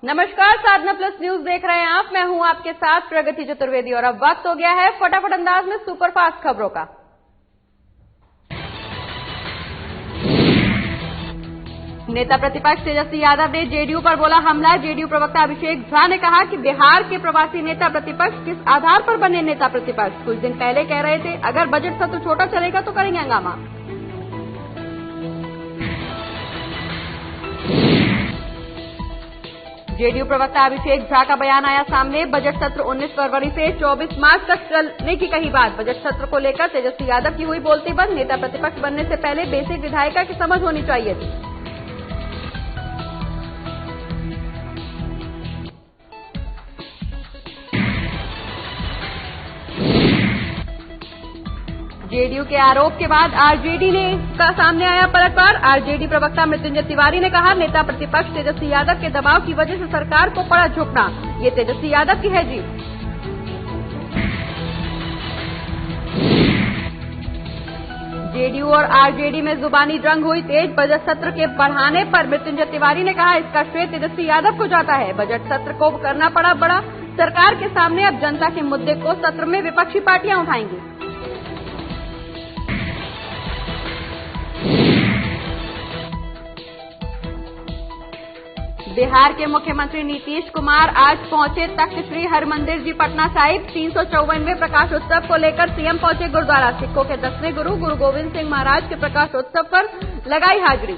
नमस्कार, साधना plus news देख रहे हैं आप। मैं हूं आपके साथ प्रगति चतुर्वेदी और अब वक्त हो गया है फटाफट अंदाज में सुपरफास्ट खबरों का। नेता प्रतिपक्ष तेजस्वी यादव ने जेडीयू पर बोला हमला। जेडीयू प्रवक्ता अभिषेक झा ने कहा कि बिहार के प्रवासी नेता प्रतिपक्ष किस आधार पर बने नेता प्रतिपक्ष। कुछ दिन पहले कह रहे थे अगर बजट सत्र छोटा चलेगा तो करेंगे हंगामा। जेडीयू प्रवक्ता अभिषेक झा का बयान आया सामने। बजट सत्र 19 फरवरी से 24 मार्च तक चलने की कही बात। बजट सत्र को लेकर तेजस्वी यादव की हुई बोलती बंद। नेता प्रतिपक्ष बनने से पहले बेसिक विधायिका की समझ होनी चाहिए थी। जेडीयू के आरोप के बाद आरजेडी ने का सामने आया पलटवार। आरजेडी प्रवक्ता मृत्युंजय तिवारी ने कहा नेता प्रतिपक्ष तेजस्वी यादव के दबाव की वजह से सरकार को पड़ा झुकना। ये तेजस्वी यादव की है जीत। जेडीयू और आरजेडी में जुबानी जंग हुई तेज। बजट सत्र के बढ़ाने पर मृत्युंजय तिवारी ने कहा इसका श्रेय तेजस्वी यादव को जाता है। बजट सत्र को करना पड़ा बड़ा। सरकार के सामने अब जनता के मुद्दे को सत्र में विपक्षी पार्टियां उठाएंगी। बिहार के मुख्यमंत्री नीतीश कुमार आज पहुंचे तख्त श्री हरमंदिर जी पटना साहिब। 354वें प्रकाशोत्सव को लेकर सीएम पहुंचे गुरुद्वारा। सिखों के 10वें गुरु गुरु गोविंद सिंह महाराज के प्रकाशोत्सव पर लगाई हाजिरी।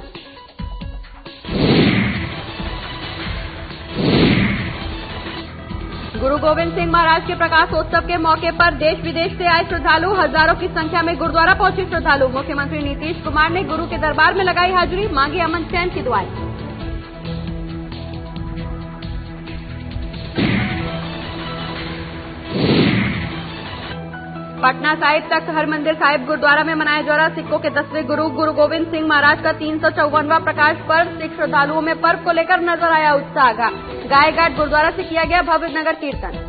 गुरु गोविंद सिंह महाराज के प्रकाशोत्सव के मौके पर देश विदेश से आए श्रद्धालु। हजारों की संख्या में गुरुद्वारा पहुंचे श्रद्धालु। मुख्यमंत्री नीतीश कुमार ने गुरु के दरबार में लगाई हाजिरी, मांगी अमन चैन की दुआएं। पटना साहिब तख्त हरमंदिर साहिब गुरुद्वारा में मनाया जा रहा सिखों के 10वें गुरु गुरु गोविंद सिंह महाराज का 354वां प्रकाश पर्व। सिख श्रद्धालुओं में पर्व को लेकर नजर आया उत्साह। गाय घाट गुरुद्वारा से किया गया भव्य नगर कीर्तन।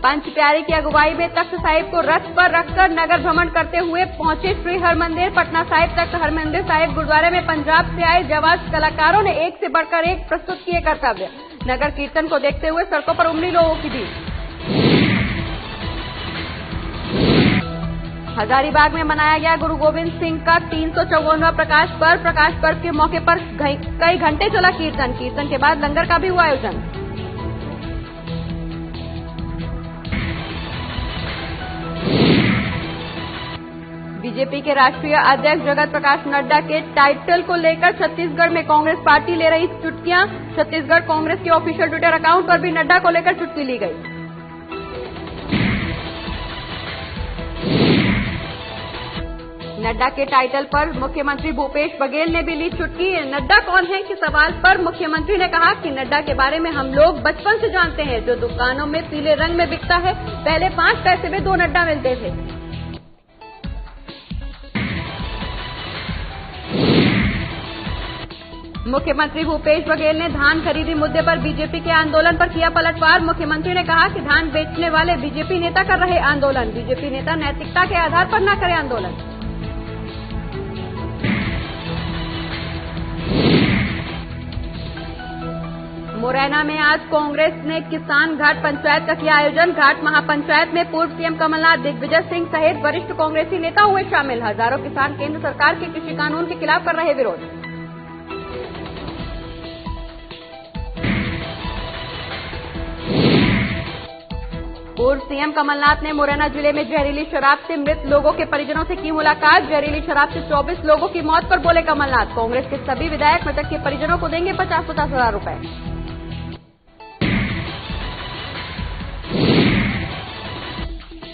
पंच प्यारे की अगुवाई में तख्त साहिब को रथ पर रखकर नगर भ्रमण करते हुए पहुंचे श्री हरमंदिर। पटना साहिब तख्त हरमंदिर साहिब गुरुद्वारे में पंजाब से आए जाबाज कलाकारों ने एक से बढ़कर एक प्रस्तुत किए कर्तव्य। नगर कीर्तन को देखते हुए सड़कों पर उमड़ी लोगों की भीड़। हजारीबाग में मनाया गया गुरु गोविंद सिंह का 354वां प्रकाश पर्व। प्रकाश पर्व के मौके पर कई घंटे चला कीर्तन। कीर्तन के बाद लंगर का भी हुआ आयोजन। बीजेपी के राष्ट्रीय अध्यक्ष जगत प्रकाश नड्डा के टाइटल को लेकर छत्तीसगढ़ में कांग्रेस पार्टी ले रही चुटकियां। छत्तीसगढ़ कांग्रेस के ऑफिशियल ट्विटर अकाउंट पर भी नड्डा को लेकर चुटकी ली गई। नड्डा के टाइटल पर मुख्यमंत्री भूपेश बघेल ने भी ली चुटकी। नड्डा कौन है के सवाल पर मुख्यमंत्री ने कहा कि नड्डा के बारे में हम लोग बचपन से जानते हैं, जो दुकानों में पीले रंग में बिकता है। पहले 5 पैसे में 2 नड्डा मिलते थे। मुख्यमंत्री भूपेश बघेल ने धान खरीदी मुद्दे पर बीजेपी के आंदोलन पर किया पलटवार। मुख्यमंत्री ने कहा कि धान बेचने वाले बीजेपी नेता कर रहे आंदोलन। बीजेपी नेता नैतिकता के आधार पर न करें आंदोलन। मुरैना में आज कांग्रेस ने किसान घाट पंचायत का किया आयोजन। घाट महापंचायत में पूर्व सीएम कमलनाथ, दिग्विजय सिंह सहित वरिष्ठ कांग्रेसी नेता हुए शामिल। हजारों किसान केंद्र सरकार के कृषि कानून के खिलाफ कर रहे विरोध। पूर्व सीएम कमलनाथ ने मुरैना जिले में जहरीली शराब से मृत लोगों के परिजनों से की मुलाकात। जहरीली शराब से 24 लोगों की मौत पर बोले कमलनाथ, कांग्रेस के सभी विधायक मृतक के परिजनों को देंगे 50-50 हजार रुपए।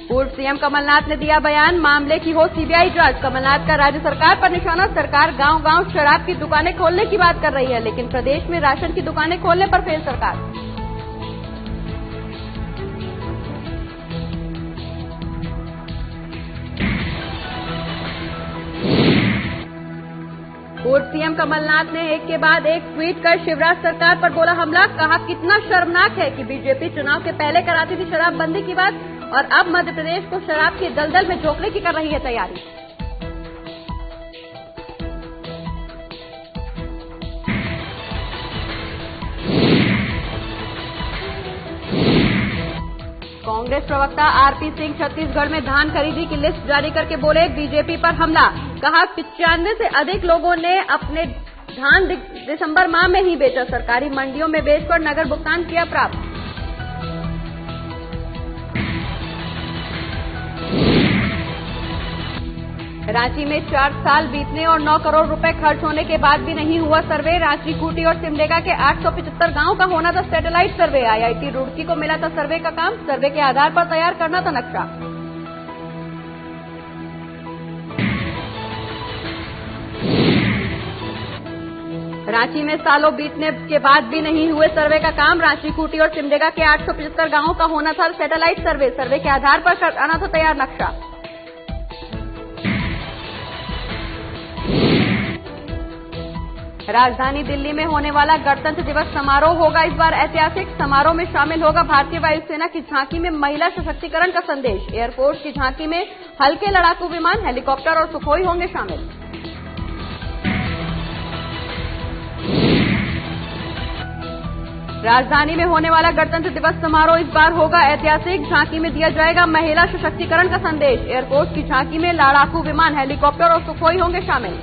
पूर्व सीएम कमलनाथ ने दिया बयान, मामले की हो सीबीआई जांच। कमलनाथ का राज्य सरकार पर निशाना। सरकार गांव-गांव शराब की दुकानें खोलने की बात कर रही है, लेकिन प्रदेश में राशन की दुकानें खोलने पर फेल सरकार। पूर्व सीएम कमलनाथ ने एक के बाद एक ट्वीट कर शिवराज सरकार पर बोला हमला। कहा कितना शर्मनाक है कि बीजेपी चुनाव के पहले कराती थी शराबबंदी की बात और अब मध्य प्रदेश को शराब के दलदल में झोंकने की कर रही है तैयारी। कांग्रेस प्रवक्ता आरपी सिंह छत्तीसगढ़ में धान खरीदी की लिस्ट जारी करके बोले बीजेपी पर हमला। कहा 95 से अधिक लोगों ने अपने धान दिसंबर माह में ही बेचा। सरकारी मंडियों में बेचकर नगर भुगतान किया प्राप्त। रांची में 4 साल बीतने और 9 करोड़ रुपए खर्च होने के बाद भी नहीं हुआ सर्वे। रांची, खूंटी और सिमडेगा के 875 गांव का होना था सैटेलाइट सर्वे। आईआईटी रुड़की को मिला था सर्वे का काम। सर्वे के आधार पर तैयार करना था नक्शा। रांची में सालों बीतने के बाद भी नहीं हुए सर्वे का काम। रांची, खूंटी और सिमडेगा के 875 गांवों का होना था सैटेलाइट सर्वे। सर्वे के आधार पर आना था तैयार नक्शा। राजधानी दिल्ली में होने वाला गणतंत्र दिवस समारोह होगा इस बार ऐतिहासिक। समारोह में शामिल होगा भारतीय वायुसेना की झांकी में महिला सशक्तिकरण का संदेश। एयरफोर्स की झांकी में हल्के लड़ाकू विमान, हेलीकॉप्टर और सुखोई होंगे शामिल। राजधानी में होने वाला गणतंत्र दिवस समारोह इस बार होगा ऐतिहासिक। झांकी में दिया जाएगा महिला सशक्तिकरण का संदेश। एयरफोर्स की झांकी में लड़ाकू विमान, हेलीकॉप्टर और सुखोई होंगे शामिल।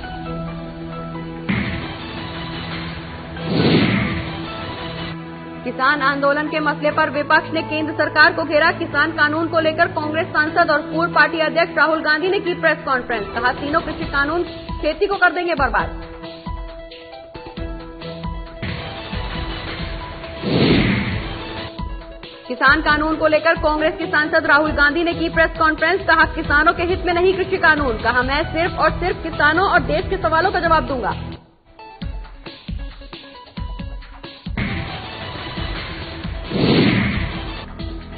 किसान आंदोलन के मसले पर विपक्ष ने केंद्र सरकार को घेरा। किसान कानून को लेकर कांग्रेस सांसद और पूर्व पार्टी अध्यक्ष राहुल गांधी ने की प्रेस कॉन्फ्रेंस। कहा तीनों कृषि कानून खेती को कर देंगे बर्बाद। किसान कानून को लेकर कांग्रेस के सांसद राहुल गांधी ने की प्रेस कॉन्फ्रेंस। कहा किसानों के हित में नहीं कृषि कानून। कहा मैं सिर्फ और सिर्फ किसानों और देश के सवालों का जवाब दूंगा।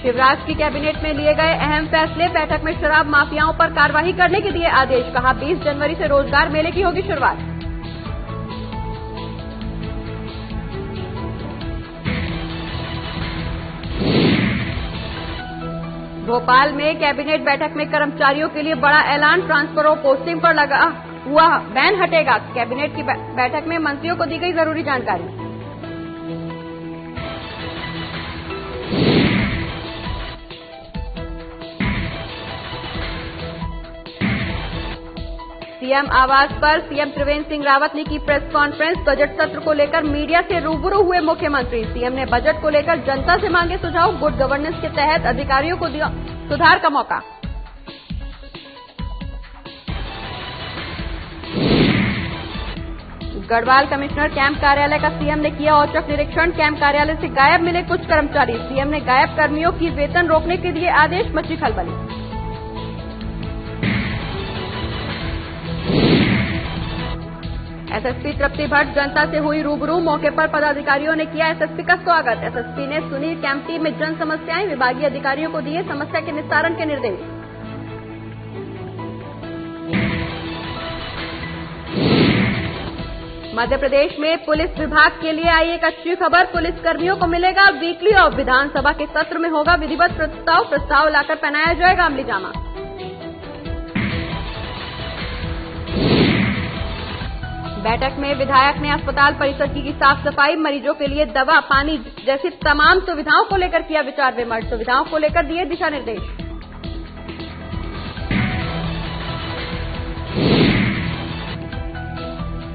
शिवराज की कैबिनेट में लिए गए अहम फैसले। बैठक में शराब माफियाओं पर कार्रवाई करने के दिए आदेश। कहा 20 जनवरी से रोजगार मेले की होगी शुरुआत। भोपाल में कैबिनेट बैठक में कर्मचारियों के लिए बड़ा ऐलान। ट्रांसफर और पोस्टिंग पर लगा हुआ बैन हटेगा। कैबिनेट की बैठक में मंत्रियों को दी गई जरूरी जानकारी। सीएम आवास पर सीएम त्रिवेंद्र सिंह रावत ने की प्रेस कॉन्फ्रेंस। बजट सत्र को लेकर मीडिया से रूबरू हुए मुख्यमंत्री। सीएम ने बजट को लेकर जनता से मांगे सुझाव। गुड गवर्नेंस के तहत अधिकारियों को दिया सुधार का मौका। गढ़वाल कमिश्नर कैंप कार्यालय का सीएम ने किया औचक निरीक्षण। कैंप कार्यालय से गायब मिले कुछ कर्मचारी। सीएम ने गायब कर्मियों की वेतन रोकने के दिए आदेश। मची खलबली। एसएसपी तृप्ति भट्ट जनता से हुई रूबरू। मौके पर पदाधिकारियों ने किया एसएसपी का स्वागत। एसएसपी ने सुनी कैंप टीम में जन समस्याएं। विभागीय अधिकारियों को दिए समस्या के निस्तारण के निर्देश। मध्य प्रदेश में पुलिस विभाग के लिए आई एक अच्छी खबर। पुलिस कर्मियों को मिलेगा वीकली ऑफ। विधानसभा के सत्र में होगा विधिवत प्रस्ताव लाकर पहनाया जाएगा अमली जामा। बैठक में विधायक ने अस्पताल परिसर की साफ सफाई, मरीजों के लिए दवा, पानी जैसी तमाम सुविधाओं को लेकर किया विचार विमर्श। सुविधाओं को लेकर दिए दिशा निर्देश।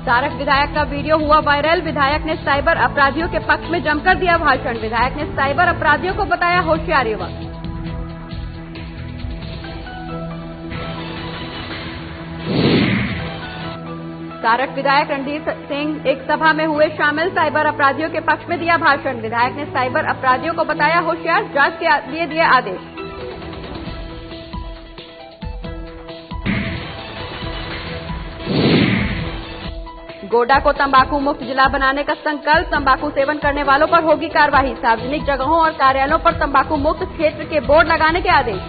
सारक विधायक का वीडियो हुआ वायरल। विधायक ने साइबर अपराधियों के पक्ष में जमकर दिया भाषण। विधायक ने साइबर अपराधियों को बताया होशियार युवक। सारक विधायक रणधीर सिंह एक सभा में हुए शामिल। साइबर अपराधियों के पक्ष में दिया भाषण। विधायक ने साइबर अपराधियों को बताया होशियार। जांच के लिए दिए आदेश। गोड्डा को तंबाकू मुक्त जिला बनाने का संकल्प। तंबाकू सेवन करने वालों पर होगी कार्रवाई। सार्वजनिक जगहों और कार्यालयों पर तंबाकू मुक्त क्षेत्र के बोर्ड लगाने के आदेश।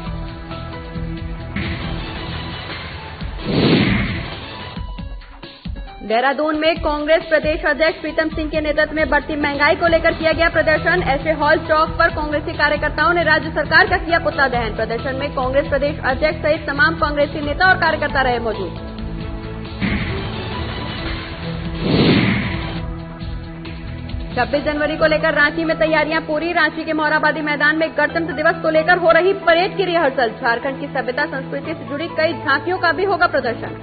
देहरादून में कांग्रेस प्रदेश अध्यक्ष प्रीतम सिंह के नेतृत्व में बढ़ती महंगाई को लेकर किया गया प्रदर्शन। ऐसे हॉल चौक पर कांग्रेसी कार्यकर्ताओं ने राज्य सरकार का किया पुतला दहन। प्रदर्शन में कांग्रेस प्रदेश अध्यक्ष सहित तमाम कांग्रेसी नेता और कार्यकर्ता रहे मौजूद। 26 जनवरी को लेकर रांची में तैयारियां पूरी। रांची के मोरहाबादी मैदान में गणतंत्र दिवस को लेकर हो रही परेड की रिहर्सल। झारखंड की सभ्यता संस्कृति से जुड़ी कई झांकियों का भी होगा प्रदर्शन।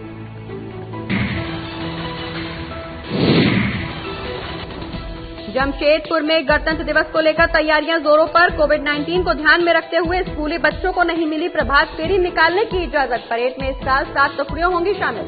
जमशेदपुर में गणतंत्र दिवस को लेकर तैयारियां जोरों पर। कोविड-19 को ध्यान में रखते हुए स्कूली बच्चों को नहीं मिली प्रभात फेरी निकालने की इजाजत। परेड में इस साल 7 टुकड़ियां होंगी शामिल।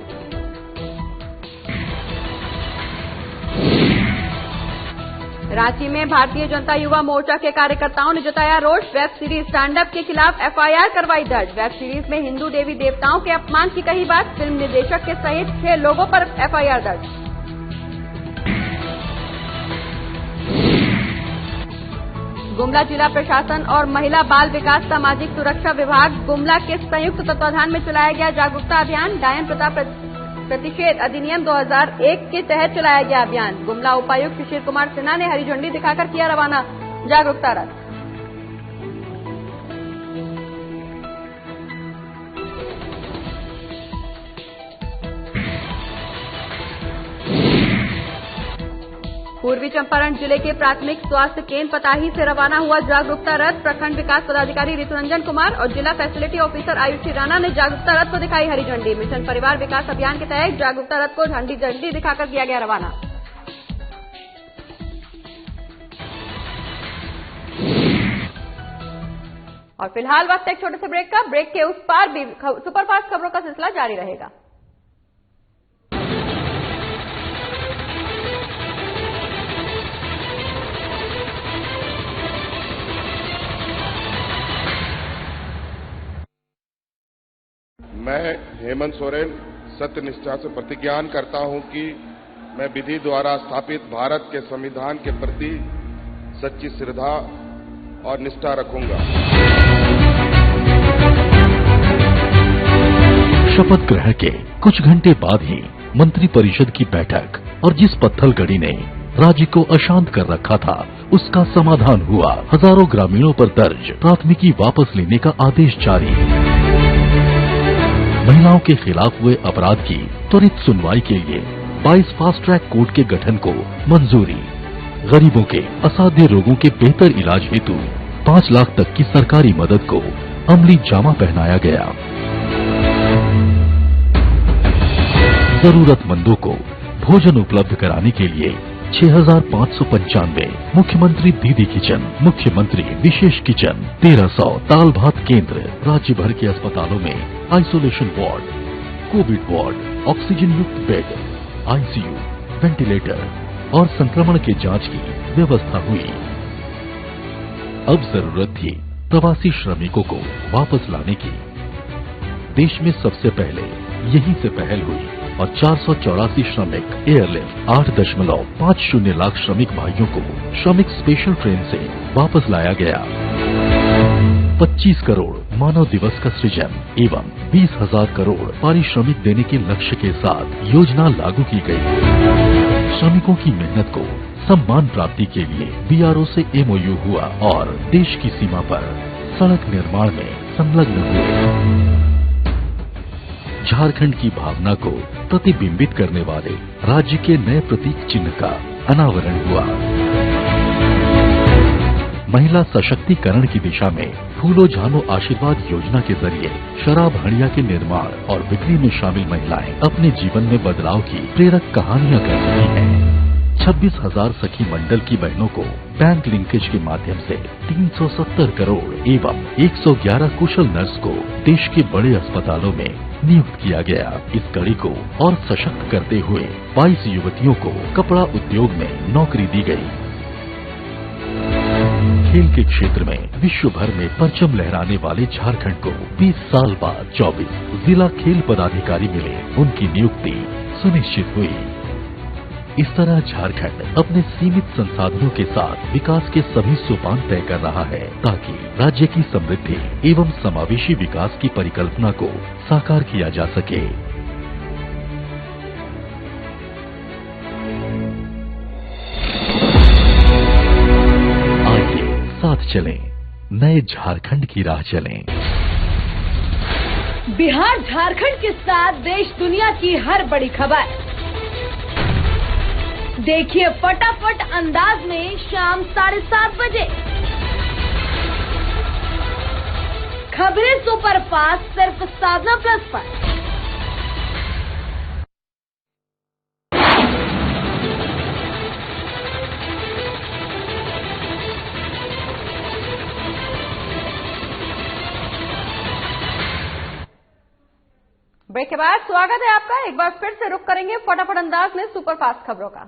रांची में भारतीय जनता युवा मोर्चा के कार्यकर्ताओं ने जताया रोष। वेब सीरीज स्टैंड अप के खिलाफ एफआईआर करवाई दर्ज। वेब सीरीज में हिंदू देवी देवताओं के अपमान की कही बात। फिल्म निर्देशक के सहित 6 लोगों पर एफआईआर दर्ज। गुमला जिला प्रशासन और महिला बाल विकास सामाजिक सुरक्षा विभाग गुमला के संयुक्त तत्वाधान में चलाया गया जागरूकता अभियान। डायन प्रथा प्रतिषेध अधिनियम 2001 के तहत चलाया गया अभियान। गुमला उपायुक्त शिशिर कुमार सिन्हा ने हरी झंडी दिखाकर किया रवाना जागरूकता रथ। पूर्वी चंपारण जिले के प्राथमिक स्वास्थ्य केंद्र पताही से रवाना हुआ जागरूकता रथ। प्रखंड विकास पदाधिकारी ऋतुरंजन कुमार और जिला फैसिलिटी ऑफिसर आयुषी राणा ने जागरूकता रथ को दिखाई हरी झंडी। मिशन परिवार विकास अभियान के तहत जागरूकता रथ को झंडी दिखाकर किया गया रवाना। और फिलहाल वक्त एक छोटे से ब्रेक का। ब्रेक के उस पार भी सुपरफास्ट खबरों का सिलसिला जारी रहेगा। मैं हेमंत सोरेन सत्यनिष्ठा से प्रतिज्ञान करता हूं कि मैं विधि द्वारा स्थापित भारत के संविधान के प्रति सच्ची श्रद्धा और निष्ठा रखूंगा। शपथ ग्रहण के कुछ घंटे बाद ही मंत्रिपरिषद की बैठक और जिस पत्थलगड़ी ने राज्य को अशांत कर रखा था उसका समाधान हुआ। हजारों ग्रामीणों पर दर्ज प्राथमिकी वापस लेने का आदेश जारी। महिलाओं के खिलाफ हुए अपराध की त्वरित सुनवाई के लिए 22 फास्ट ट्रैक कोर्ट के गठन को मंजूरी। गरीबों के असाध्य रोगों के बेहतर इलाज हेतु 5 लाख तक की सरकारी मदद को अमली जामा पहनाया गया। जरूरतमंदों को भोजन उपलब्ध कराने के लिए 6595 मुख्यमंत्री दीदी किचन, मुख्यमंत्री विशेष किचन, 1300 दाल भात केंद्र। राज्य भर के अस्पतालों में isolation ward, Covid ward, oxygen युक्त बेड, आईसीयू, वेंटिलेटर और संक्रमण के जांच की व्यवस्था हुई। अब जरूरत थी प्रवासी श्रमिकों को वापस लाने की। देश में सबसे पहले यहीं से पहल हुई और 484 श्रमिक एयरलिफ्ट 8.50 लाख श्रमिक भाइयों को श्रमिक स्पेशल ट्रेन से वापस लाया गया। 25 करोड़ मानव दिवस का सृजन एवं 20,000 करोड़ पारिश्रमिक देने के लक्ष्य के साथ योजना लागू की गई। श्रमिकों की मेहनत को सम्मान प्राप्ति के लिए बीआरओ से एमओयू हुआ और देश की सीमा पर सड़क निर्माण में संलग्न हुए। झारखंड की भावना को प्रतिबिंबित करने वाले राज्य के नए प्रतीक चिन्ह का अनावरण हुआ। महिला सशक्तिकरण की दिशा में फूलो झानो आशीर्वाद योजना के जरिए शराब हड़िया के निर्माण और बिक्री में शामिल महिलाएं अपने जीवन में बदलाव की प्रेरक कहानियां कर रही हैं। 26,000 सखी मंडल की बहनों को बैंक लिंकेज के माध्यम से 370 करोड़ एवं 111 कुशल नर्स को देश के बड़े अस्पतालों में नियुक्त किया गया। इस कड़ी को और सशक्त करते हुए 22 युवतियों को कपड़ा उद्योग में नौकरी दी गई। खेल के क्षेत्र में विश्व भर में परचम लहराने वाले झारखंड को 20 साल बाद 24 जिला खेल पदाधिकारी मिले, उनकी नियुक्ति सुनिश्चित हुई। इस तरह झारखंड अपने सीमित संसाधनों के साथ विकास के सभी सोपान तय कर रहा है ताकि राज्य की समृद्धि एवं समावेशी विकास की परिकल्पना को साकार किया जा सके। आइए साथ चलें, नए झारखंड की राह चलें। बिहार झारखंड के साथ देश दुनिया की हर बड़ी खबर देखिए फटाफट अंदाज में शाम 7:30 बजे खबरें सुपरफास्ट सिर्फ साधना प्लस पर। ब्रेक के बाद स्वागत है आपका। एक बार फिर से रुक करेंगे फटाफट अंदाज में सुपरफास्ट खबरों का।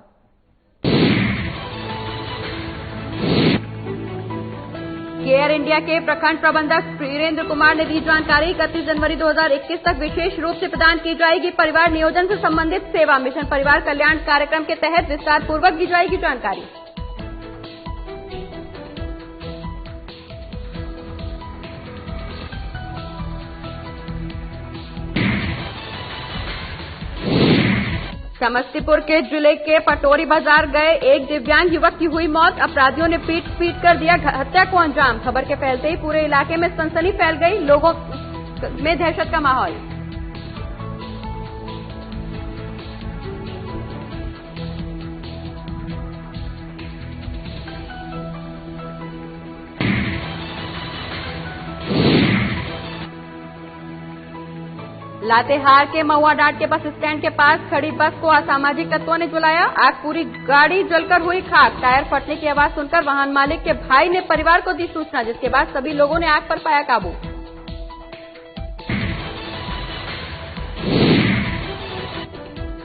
एयर इंडिया के प्रखंड प्रबंधक वीरेंद्र कुमार ने दी जानकारी। 31 जनवरी 2021 तक विशेष रूप से प्रदान की जाएगी परिवार नियोजन से संबंधित सेवा। मिशन परिवार कल्याण कार्यक्रम के तहत विस्तार पूर्वक दी जाएगी जानकारी। समस्तीपुर के जिले के पटोरी बाजार गए एक दिव्यांग युवक की हुई मौत। अपराधियों ने पीट कर दिया हत्या को अंजाम। खबर के फैलते ही पूरे इलाके में सनसनी फैल गई, लोगों में दहशत का माहौल। लातेहार के महुआडांड के बस स्टैंड के पास खड़ी बस को असामाजिक तत्वों ने जलाया। आग पूरी गाड़ी जलकर हुई खाक। टायर फटने की आवाज सुनकर वाहन मालिक के भाई ने परिवार को दी सूचना, जिसके बाद सभी लोगों ने आग पर पाया काबू।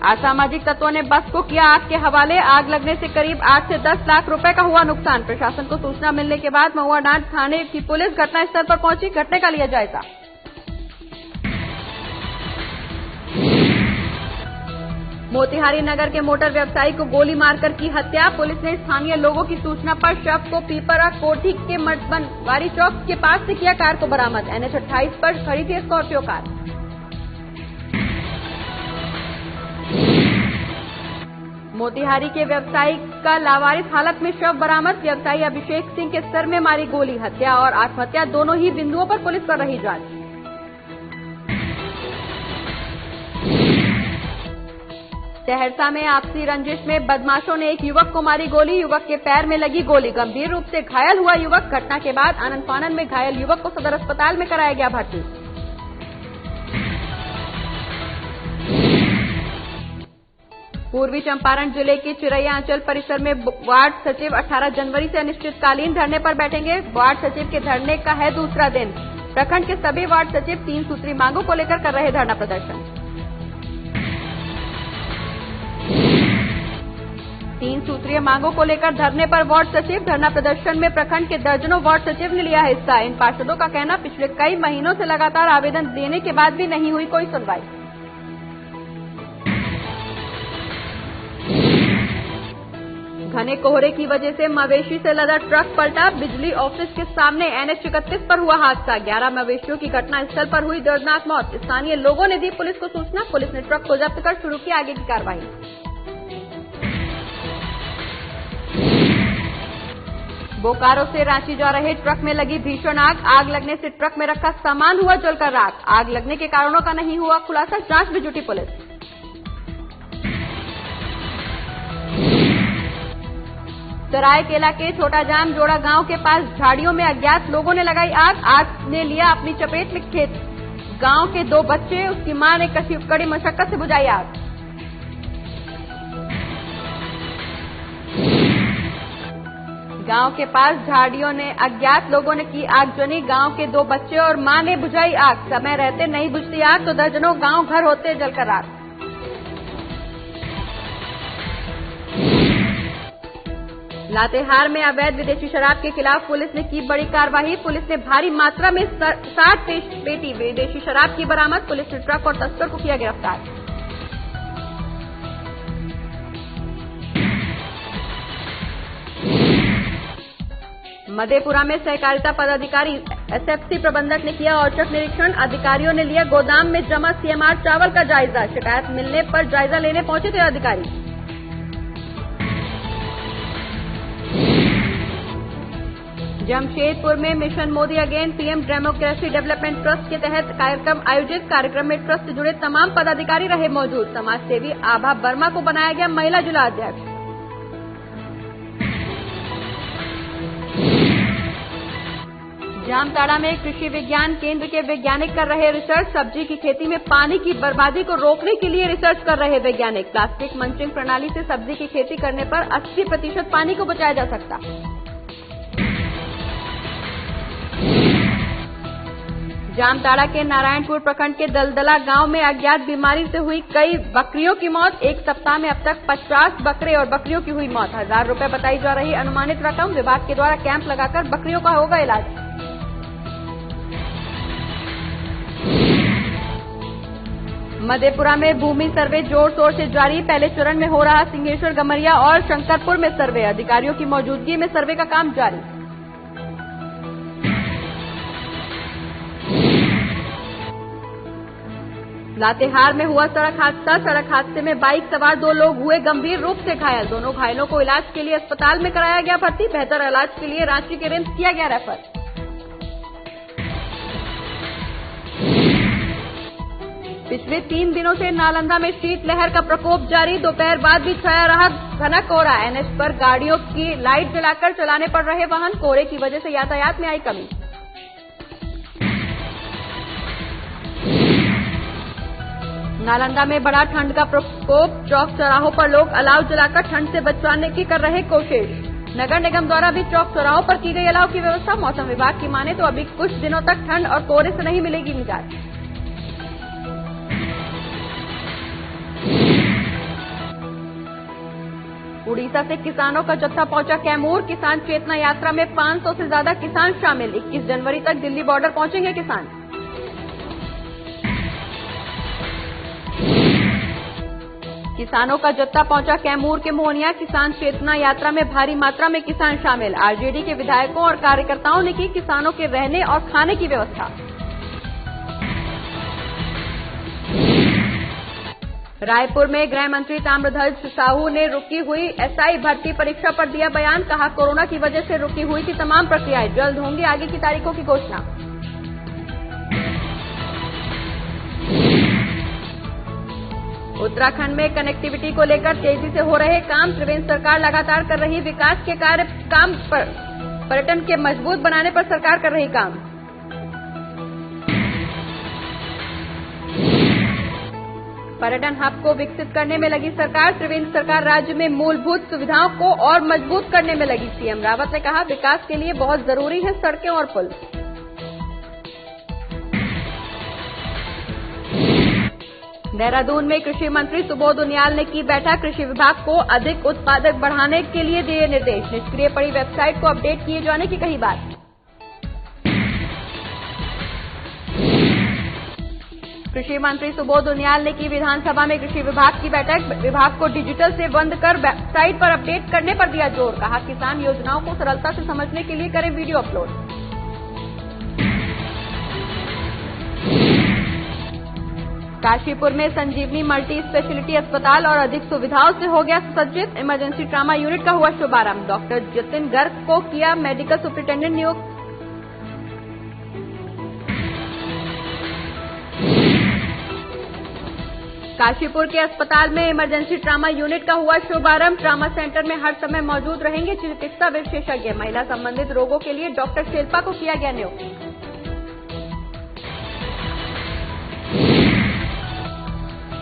असामाजिक तत्वों ने बस को किया आग के हवाले। आग लगने से करीब 8 से 10 लाख रुपए का हुआ नुकसान। प्रशासन को सूचना मिलने के बाद महुआडांड थाने की पुलिस घटनास्थल पर पहुंची, घटना का लिया जायजा। मोतिहारी नगर के मोटर व्यवसायी को गोली मारकर की हत्या। पुलिस ने स्थानीय लोगों की सूचना पर शव को पीपरा कोठी के मठबनवारी चौक के पास से किया कार को बरामद। NH 28 पर खड़ी थी स्कॉर्पियो कार। मोतिहारी के व्यवसायी का लावारिस हालत में शव बरामद। व्यवसायी अभिषेक सिंह के सर में मारी गोली। हत्या और आत्महत्या दोनों ही बिंदुओं पर पुलिस कर रही जांच। सहरसा में आपसी रंजिश में बदमाशों ने एक युवक को मारी गोली। युवक के पैर में लगी गोली, गंभीर रूप से घायल हुआ युवक। घटना के बाद आनन फानन में घायल युवक को सदर अस्पताल में कराया गया भर्ती। पूर्वी चंपारण जिले के चिरैया अंचल परिसर में वार्ड सचिव 18 जनवरी से अनिश्चितकालीन धरने पर बैठेंगे। वार्ड सचिव के धरने का है दूसरा दिन। प्रखंड के सभी वार्ड सचिव 3 सूत्री मांगों को लेकर कर रहे धरना प्रदर्शन। 3 सूत्रीय मांगों को लेकर धरने पर वार्ड सचिव। धरना प्रदर्शन में प्रखंड के दर्जनों वार्ड सचिव ने लिया हिस्सा। इन पार्षदों का कहना, पिछले कई महीनों से लगातार आवेदन देने के बाद भी नहीं हुई कोई सुनवाई। घने कोहरे की वजह से मवेशी से लदा ट्रक पलटा। बिजली ऑफिस के सामने NH 31 पर हुआ हादसा। 11 मवेशियों की घटनास्थल पर हुई दर्दनाक मौत। स्थानीय लोगों ने दी पुलिस को सूचना। पुलिस ने ट्रक को जब्त कर शुरू की आगे की कार्रवाई। बोकारो से रांची जा रहे ट्रक में लगी भीषण आग। आग लगने से ट्रक में रखा सामान हुआ जलकर राख। आग लगने के कारणों का नहीं हुआ खुलासा, जांच में जुटी पुलिस। सरायकेला के छोटा जाम जोड़ा गांव के पास झाड़ियों में अज्ञात लोगों ने लगाई आग। आग ने लिया अपनी चपेट में खेत। गांव के 2 बच्चे, उसकी मां ने कड़ी मशक्कत से बुझाई आग। गांव के पास झाड़ियों ने अज्ञात लोगों ने की आगजनी। गांव के 2 बच्चे और मां ने बुझाई आग। समय रहते नहीं बुझती आग तो दर्जनों गांव घर होते जलकर राख। लातेहार में अवैध विदेशी शराब के खिलाफ पुलिस ने की बड़ी कार्रवाई। पुलिस ने भारी मात्रा में 60 पेटी विदेशी शराब की बरामद। पुलिस ने ट्रक और तस्कर को किया गिरफ्तार। मधेपुरा में सहकारिता पदाधिकारी SFC प्रबंधक ने किया औचक निरीक्षण। अधिकारियों ने लिया गोदाम में जमा CMR चावल का जायजा। शिकायत मिलने पर जायजा लेने पहुंचे थे अधिकारी। जमशेदपुर में mission Modi again PM democracy development trust के तहत कार्यक्रम आयोजित। कार्यक्रम में ट्रस्ट से जुड़े तमाम पदाधिकारी रहे मौजूद। समाज सेवी आभा वर्मा को बनाया गया महिला जिला अध्यक्ष। जामताड़ा में कृषि विज्ञान केंद्र के वैज्ञानिक कर रहे रिसर्च। सब्जी की खेती में पानी की बर्बादी को रोकने के लिए रिसर्च कर रहे वैज्ञानिक। प्लास्टिक मल्चिंग प्रणाली से सब्जी की खेती करने पर 80% पानी को बचाया जा सकता। जामताड़ा के नारायणपुर प्रखंड के दलदला गांव में अज्ञात बीमारी से हुई कई बकरियों की मौत। एक सप्ताह में अब तक 50 बकरे और बकरियों की हुई मौत। 1000 रुपए बताई जा रही अनुमानित रकम। विभाग के द्वारा कैंप लगाकर बकरियों का होगा इलाज। मधेपुरा में भूमि सर्वे जोर शोर से जारी। पहले चरण में हो रहा सिंहेश्वर, गमरिया और शंकरपुर में सर्वे। अधिकारियों की मौजूदगी में सर्वे का काम जारी। लातेहार में हुआ सड़क हादसा। सड़क हादसे में बाइक सवार 2 लोग हुए गंभीर रूप से घायल। दोनों घायलों को इलाज के लिए अस्पताल में कराया गया भर्ती। बेहतर इलाज के लिए रांची के रिम्स किया गया रेफर। पिछले 3 दिनों से नालंदा में शीतलहर का प्रकोप जारी। दोपहर बाद भी छाया रहा घना कोहरा। एनएच पर गाड़ियों की लाइट जलाकर चलाने पड़ रहे वाहन। कोहरे की वजह से यातायात में आई कमी। नालंदा में बढ़ा ठंड का प्रकोप। चौक चौराहों पर लोग अलाव जलाकर ठंड से बचाने की कर रहे कोशिश। नगर निगम द्वारा भी चौक चौराहों पर की गई अलाव की व्यवस्था। मौसम विभाग की माने तो अभी कुछ दिनों तक ठंड और कोहरे से नहीं मिलेगी निजात। उड़ीसा से किसानों का जत्था पहुंचा कैमूर। किसान चेतना यात्रा में 500 से ज्यादा किसान शामिल। 21 जनवरी तक दिल्ली बॉर्डर पहुंचेंगे किसान। किसानों का जत्था पहुंचा कैमूर के मोहनिया। किसान चेतना यात्रा में भारी मात्रा में किसान शामिल। आरजेडी के विधायकों और कार्यकर्ताओं ने की किसानों के रहने और खाने की व्यवस्था। रायपुर में गृह मंत्री ताम्रध्वज साहू ने रुकी हुई एसआई भर्ती परीक्षा पर दिया बयान। कहा, कोरोना की वजह से रुकी हुई थी तमाम प्रक्रियाएं। जल्द होंगी आगे की तारीखों की घोषणा। उत्तराखंड में कनेक्टिविटी को लेकर तेजी से हो रहे काम। त्रिवेंद्र सरकार लगातार कर रही विकास के कार्य। काम पर पर्यटन के मजबूत बनाने पर सरकार कर रही काम। पर्यटन हब को विकसित करने में लगी सरकार। त्रिवेंद्र सरकार राज्य में मूलभूत सुविधाओं को और मजबूत करने में लगी। सीएम रावत ने कहा, विकास के लिए बहुत जरूरी है सड़कें और पुल। देहरादून में कृषि मंत्री सुबोध उनियाल ने की बैठक। कृषि विभाग को अधिक उत्पादक बढ़ाने के लिए दिए निर्देश। निष्क्रिय पड़ी वेबसाइट को अपडेट किए जाने की कही बात। कृषि मंत्री सुबोध उनियाल ने की विधानसभा में कृषि विभाग की बैठक। विभाग को डिजिटल से बंद कर वेबसाइट पर अपडेट करने पर दिया जोर। कहा, किसान योजनाओं को सरलता से समझने के लिए करें वीडियो अपलोड। काशीपुर में संजीवनी मल्टी स्पेशलिटी अस्पताल और अधिक सुविधाओं से हो गया सुसज्जित। इमरजेंसी ट्रामा यूनिट का हुआ शुभारंभ। डॉक्टर जतिन गर्ग को किया मेडिकल सुपरिटेंडेंट नियुक्त। काशीपुर के अस्पताल में इमरजेंसी ट्रामा यूनिट का हुआ शुभारंभ। ट्रामा सेंटर में हर समय मौजूद रहेंगे चिकित्सा विशेषज्ञ। महिला संबंधित रोगों के लिए डॉक्टर शिल्पा को किया गया नियुक्त।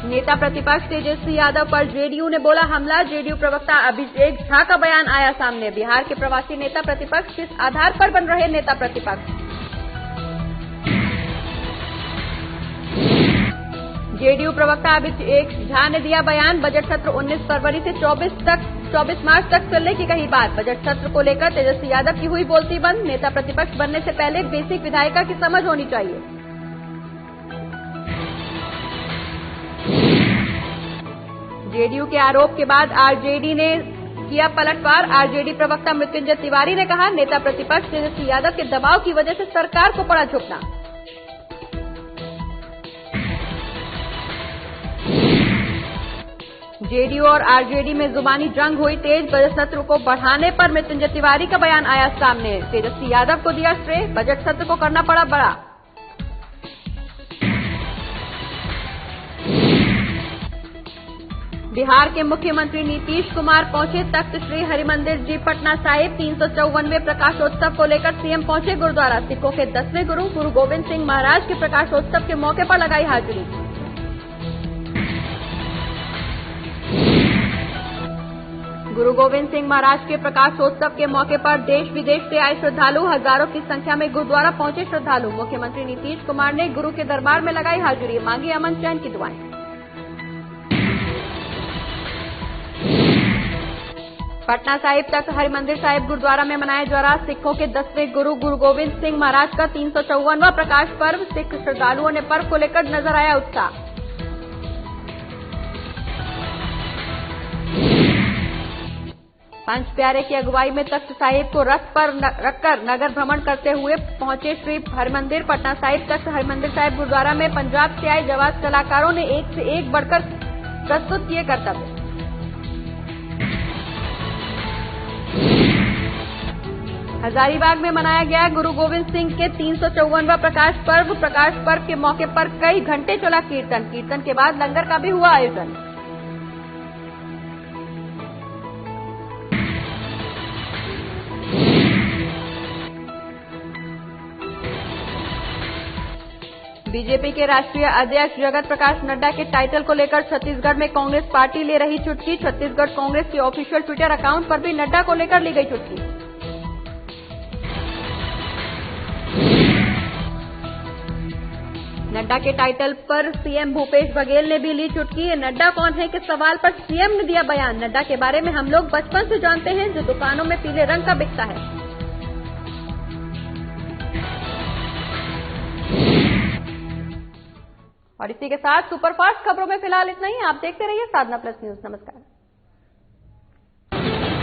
नेता प्रतिपक्ष तेजस्वी यादव पर जेडीयू ने बोला हमला। जेडीयू प्रवक्ता अभिषेक झा का बयान आया सामने। बिहार के प्रवासी नेता प्रतिपक्ष किस आधार पर बन रहे नेता प्रतिपक्ष। जेडीयू प्रवक्ता अभिषेक झा ने दिया बयान। बजट सत्र 19 फरवरी से 24 मार्च तक चलने की कही बात। बजट सत्र को लेकर तेजस्वी यादव की हुई बोलती बंद। नेता प्रतिपक्ष बनने से पहले बेसिक विधायिका की समझ होनी चाहिए। जेडीयू के आरोप के बाद आरजेडी ने किया पलटवार। आरजेडी प्रवक्ता मृत्युंजय तिवारी ने कहा, नेता प्रतिपक्ष तेजस्वी यादव के दबाव की वजह से सरकार को पड़ा झुकना। जेडीयू और आरजेडी में जुबानी जंग हुई तेज। बजट सत्र को बढ़ाने पर मृत्युंजय तिवारी का बयान आया सामने। तेजस्वी यादव को दिया श्रेय। बजट सत्र को करना पड़ा बड़ा। बिहार के मुख्यमंत्री नीतीश कुमार पहुंचे तख्त श्री हरिमंदिर जी पटना साहिब। 354वें प्रकाशोत्सव को लेकर सीएम पहुंचे गुरुद्वारा। सिखों के 10वें गुरु गुरु गोविंद सिंह महाराज के प्रकाशोत्सव के मौके पर लगाई हाजिरी। गुरु गोविंद सिंह महाराज के प्रकाशोत्सव के मौके पर देश विदेश से आए श्रद्धालु, हजारों की संख्या में गुरुद्वारा पहुंचे श्रद्धालु। मुख्यमंत्री नीतीश कुमार ने गुरु के दरबार में लगाई हाजिरी, मांगी अमन चैन की दुआएं। पटना साहिब तक हरिमंदिर साहिब गुरुद्वारा में मनाया जा रहा सिखों के 10वें गुरु गुरु गोविंद सिंह महाराज का 354वां प्रकाश पर्व। सिख श्रद्धालुओं ने पर्व को लेकर नजर आया उत्साह। पंच प्यारे की अगुवाई में तख्त साहिब को रथ पर रखकर नगर भ्रमण करते हुए पहुंचे श्री हरिमंदिर पटना साहिब तख्त हरिमंदिर साहिब गुरुद्वारा में पंजाब से आए जाबाज कलाकारों ने एक से एक बढ़कर प्रस्तुत किए कर्तव्य। हजारीबाग में मनाया गया गुरु गोविंद सिंह के 354वां प्रकाश पर्व। प्रकाश पर्व के मौके पर कई घंटे चला कीर्तन। कीर्तन के बाद लंगर का भी हुआ आयोजन। बीजेपी के राष्ट्रीय अध्यक्ष जगत प्रकाश नड्डा के टाइटल को लेकर छत्तीसगढ़ में कांग्रेस पार्टी ले रही चुटकी। छत्तीसगढ़ कांग्रेस के ऑफिशियल ट्विटर अकाउंट पर भी नड्डा को लेकर ली गई चुटकी। नड्डा के टाइटल पर सीएम भूपेश बघेल ने भी ली चुटकी। नड्डा कौन है के सवाल पर सीएम ने दिया बयान। नड्डा के बारे में हम लोग बचपन से जानते हैं, जो दुकानों में पीले रंग का बिकता है। और इसी के साथ सुपरफास्ट खबरों में फिलहाल इतना ही। आप देखते रहिए साधना प्लस न्यूज। नमस्कार।